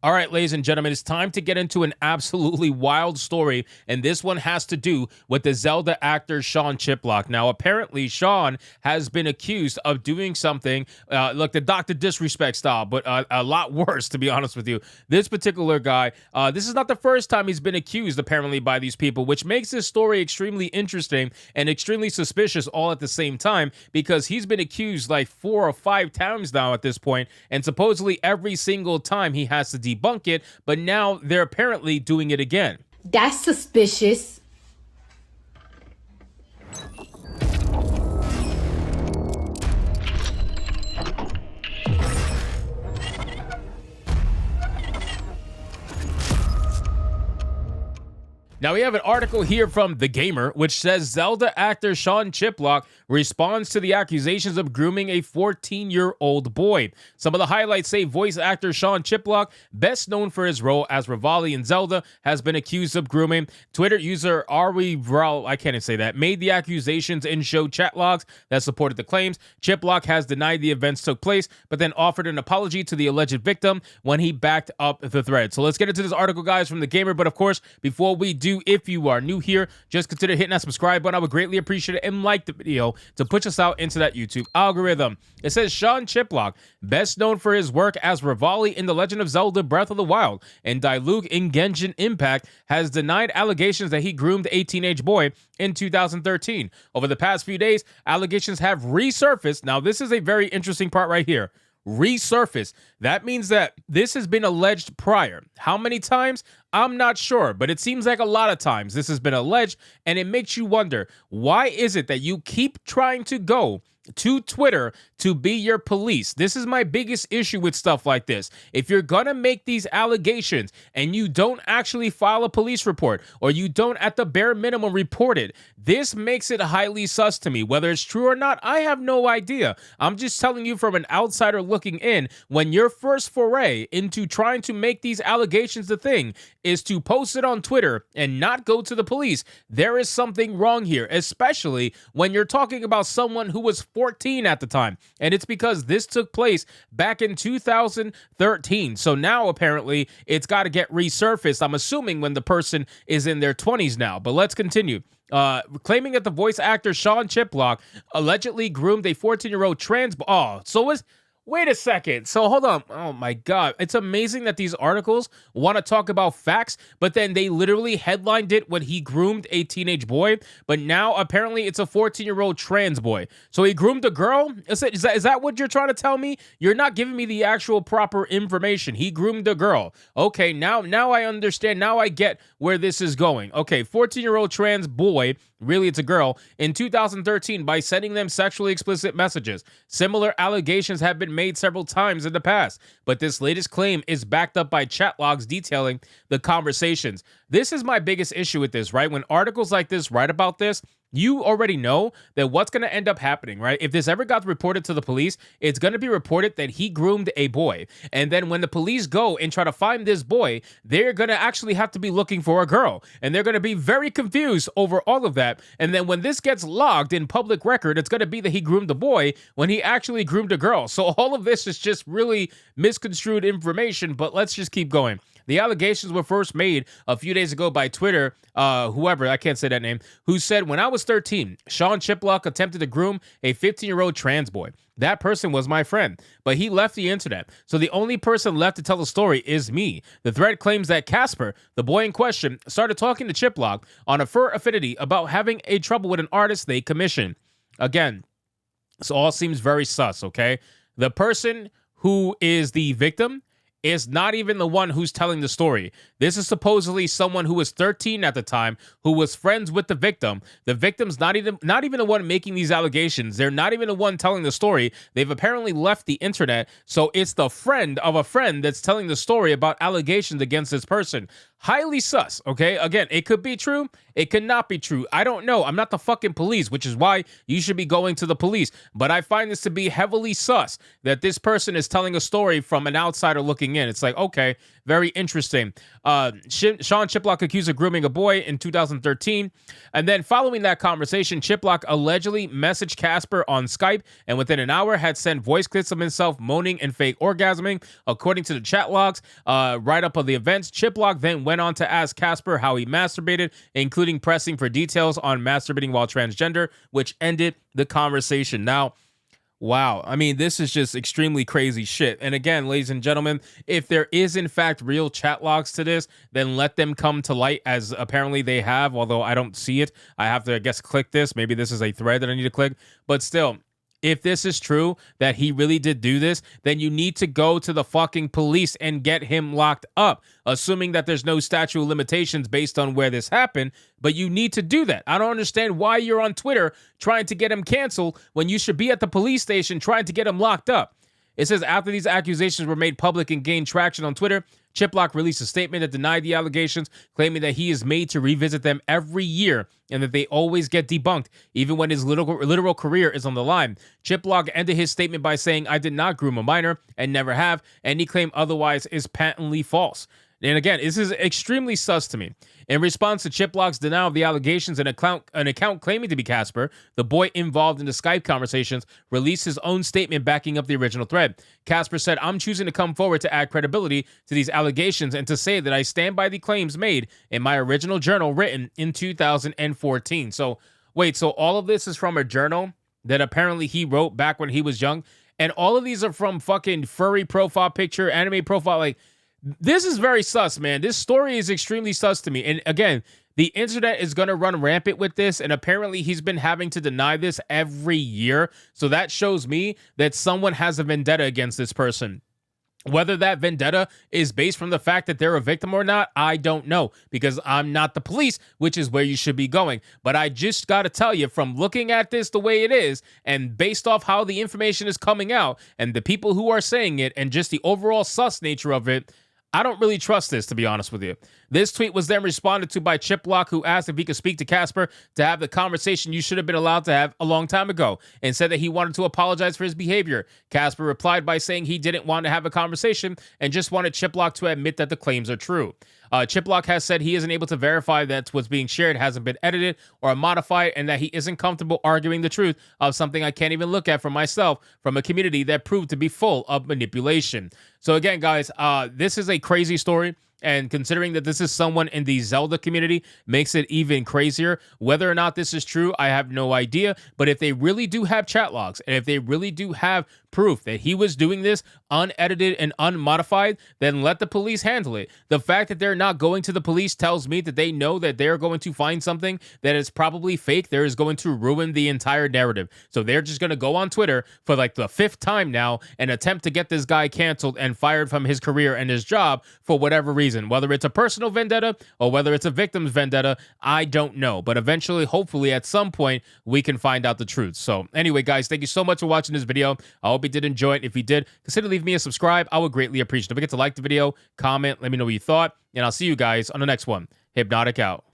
All right, ladies and gentlemen, it's time to get into an absolutely wild story, and this one has to do with the Zelda actor Sean Chiplock. Now, apparently, Sean has been accused of doing something like the Dr. Disrespect style, but a lot worse, to be honest with you. This particular guy, this is not the first time he's been accused, apparently, by these people, which makes this story extremely interesting and extremely suspicious all at the same time, because he's been accused like 4 or 5 times now at this point, and supposedly every single time he has to debunk it, but now they're apparently doing it again. That's suspicious. Now, we have an article here from The Gamer, which says Zelda actor Sean Chiplock responds to the accusations of grooming a 14-year-old boy. Some of the highlights say voice actor Sean Chiplock, best known for his role as Rivali in Zelda, has been accused of grooming. Twitter user I can't even say that, made the accusations and showed chat logs that supported the claims. Chiplock has denied the events took place, but then offered an apology to the alleged victim when he backed up the thread. So let's get into this article, guys, from The Gamer. But of course, before we do, if you are new here, just consider hitting that subscribe button. I would greatly appreciate it, and like the video to push us out into that YouTube algorithm. It says Sean Chiplock, best known for his work as Rivali in The Legend of Zelda Breath of the Wild and Diluc in Genshin Impact, has denied allegations that he groomed a teenage boy in 2013. Over the past few days, allegations have resurfaced. Now, this is a very interesting part right here. Resurface. That means that this has been alleged prior. How many times? I'm not sure, but it seems like a lot of times this has been alleged, and it makes you wonder, why is it that you keep trying to go to Twitter to be your police? This is my biggest issue with stuff like this. If you're gonna make these allegations and you don't actually file a police report, or you don't at the bare minimum report it, this makes it highly sus to me. Whether it's true or not, I have no idea. I'm just telling you from an outsider looking in, when your first foray into trying to make these allegations the thing is to post it on Twitter and not go to the police, there is something wrong here, especially when you're talking about someone who was 14 at the time. And it's because this took place back in 2013. So now apparently it's got to get resurfaced. I'm assuming when the person is in their 20s now. But let's continue. Claiming that the voice actor Sean Chiplock allegedly groomed a 14-year-old trans. Wait a second. So hold on. Oh my God. It's amazing that these articles want to talk about facts, but then they literally headlined it when he groomed a teenage boy. But now apparently it's a 14-year-old trans boy. So he groomed a girl? Is that what you're trying to tell me? You're not giving me the actual proper information. He groomed a girl. Okay, now I understand. Now I get where this is going. Okay, 14-year-old trans boy, really it's a girl, in 2013 by sending them sexually explicit messages. Similar allegations have been made several times in the past, but this latest claim is backed up by chat logs detailing the conversations. This is my biggest issue with this, right? When articles like this write about this, you already know that what's going to end up happening, right? If this ever got reported to the police, it's going to be reported that he groomed a boy. And then when the police go and try to find this boy, they're going to actually have to be looking for a girl. And they're going to be very confused over all of that. And then when this gets logged in public record, it's going to be that he groomed a boy when he actually groomed a girl. So all of this is just really misconstrued information, but let's just keep going. The allegations were first made a few days ago by Twitter, whoever, I can't say that name, who said, when I was 13, Sean Chiplock attempted to groom a 15-year-old trans boy. That person was my friend, but he left the internet. So the only person left to tell the story is me. The thread claims that Casper, the boy in question, started talking to Chiplock on a fur affinity about having a trouble with an artist they commissioned. Again, this all seems very sus, okay? The person who is the victim is not even the one who's telling the story. This is supposedly someone who was 13 at the time, who was friends with the victim. The victim's not even the one making these allegations. They're not even the one telling the story. They've apparently left the internet, so it's the friend of a friend that's telling the story about allegations against this person. Highly sus, okay? Again, it could be true, it could not be true. I don't know. I'm not the fucking police, which is why you should be going to the police. But I find this to be heavily sus that this person is telling a story from an outsider looking kicking in. It's like, okay, very interesting. Sean Chiplock accused of grooming a boy in 2013. And then following that conversation, Chiplock allegedly messaged Casper on Skype and within an hour had sent voice clips of himself moaning and fake orgasming. According to the chat logs, write-up of the events, Chiplock then went on to ask Casper how he masturbated, including pressing for details on masturbating while transgender, which ended the conversation. Now, wow. I mean, this is just extremely crazy shit. And again, ladies and gentlemen, if there is in fact real chat logs to this, then let them come to light, as apparently they have, although I don't see it. I have to, I guess, click this. Maybe this is a thread that I need to click. But still, if this is true that he really did do this, then you need to go to the fucking police and get him locked up, assuming that there's no statute of limitations based on where this happened. But you need to do that. I don't understand why you're on Twitter trying to get him canceled when you should be at the police station trying to get him locked up. It says after these accusations were made public and gained traction on Twitter, Chiplock released a statement that denied the allegations, claiming that he is made to revisit them every year and that they always get debunked, even when his literal career is on the line. Chiplock ended his statement by saying, "I did not groom a minor and never have. Any claim otherwise is patently false." And again, this is extremely sus to me. In response to Chiplock's denial of the allegations, an account claiming to be Casper, the boy involved in the Skype conversations, released his own statement backing up the original thread. Casper said, "I'm choosing to come forward to add credibility to these allegations and to say that I stand by the claims made in my original journal written in 2014. So, wait, so all of this is from a journal that apparently he wrote back when he was young? And all of these are from fucking furry profile picture, anime profile, like... This is very sus, man. This story is extremely sus to me. And again, the internet is going to run rampant with this. And apparently he's been having to deny this every year. So that shows me that someone has a vendetta against this person. Whether that vendetta is based from the fact that they're a victim or not, I don't know, because I'm not the police, which is where you should be going. But I just got to tell you, from looking at this the way it is, and based off how the information is coming out, and the people who are saying it, and just the overall sus nature of it, I don't really trust this, to be honest with you. This tweet was then responded to by Chiplock, who asked if he could speak to Casper to have the conversation you should have been allowed to have a long time ago, and said that he wanted to apologize for his behavior. Casper replied by saying he didn't want to have a conversation and just wanted Chiplock to admit that the claims are true. Chiplock has said he isn't able to verify that what's being shared hasn't been edited or modified, and that he isn't comfortable arguing the truth of something I can't even look at for myself from a community that proved to be full of manipulation. So again, guys, this is a crazy story. And considering that this is someone in the Zelda community, makes it even crazier. Whether or not this is true, I have no idea. But if they really do have chat logs, and if they really do have proof that he was doing this unedited and unmodified, then let the police handle it. The fact that they're not going to the police tells me that they know that they're going to find something that is probably fake. There is going to ruin the entire narrative. So they're just going to go on Twitter for like the 5th time now and attempt to get this guy canceled and fired from his career and his job for whatever reason. Whether it's a personal vendetta or whether it's a victim's vendetta, I don't know. But eventually, hopefully at some point, we can find out the truth. So anyway, guys, thank you so much for watching this video. I hope you did enjoy it. If you did, consider leaving me a subscribe. I would greatly appreciate it. Don't forget to like the video, comment, let me know what you thought, and I'll see you guys on the next one. Hypnotic out.